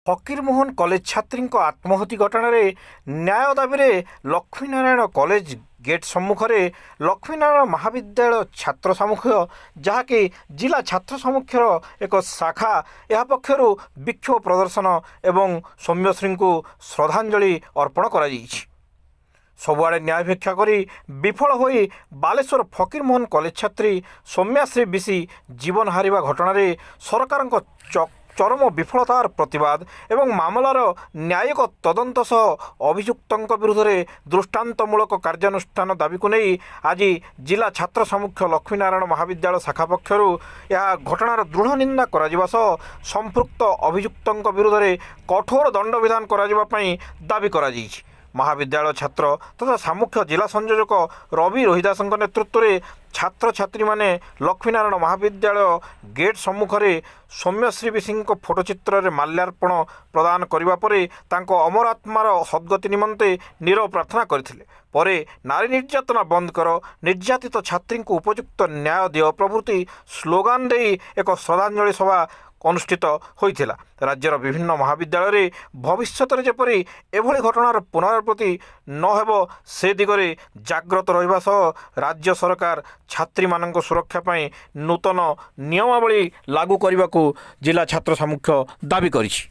Fakir Mohan college छात्री आत्महत्या घटन न्याय दाबी लक्ष्मीनारायण कॉलेज गेट सम्मुखें लक्ष्मीनारायण महाविद्यालय छात्र सामूह्य जहाँकि जिला छात्र सामूह्यर एक शाखा यह पक्षर विक्षोभ प्रदर्शन एवं सौम्यश्री को श्रद्धांजलि अर्पण कर सबुआड़े न्याय भिक्षा कर विफल हो बालेश्वर फकीरमोहन कॉलेज छात्री सौम्याश्री बिसी जीवन हारिबा घटन सरकार चरम विफलतार प्रतिवाद एवं मामलार न्यायिक तदंत सह अभियुक्तों विरुद्ध में दृष्टांतमूलक कार्यानुष्ठान दाबी को नहीं आज जिला छात्र सामूह्य लक्ष्मीनारायण महाविद्यालय शाखा पक्षर यह घटनार दृढ़ निंदा करा सह संपृक्त अभियुक्तों विरुद्ध में कठोर दंड विधान कराई दाबी करा महाविद्यालय छात्र तथा सामूह्य जिला संयोजक रवि रोहिदास नेतृत्व में छात्र छात्री माने लक्ष्मीनारायण महाविद्यालय गेट सम्मुखें सौम्यश्री बिसी फोटोचित्र में माल्यार्पण प्रदान करने पर अमर आत्मार सद्गति निमंते नीरव प्रार्थना करथिले। परे नारी निर्यातना बंद कर निर्यातित छात्री को उपयुक्त न्याय दियो प्रभृति स्लोगान दे एक श्रद्धांजलि सभा अनुष्ठित होइथिला। राज्यर विभिन्न महाविद्यालय भविष्यत जेपरी एभली घटनार पुनरावृत्ति नहेब से दिगरे जाग्रत रहिबा सह राज्य सरकार छात्री मानक सुरक्षा पई नूतन नियमावली लागू करने को जिला छात्र सामूह्य दाबी करिछि।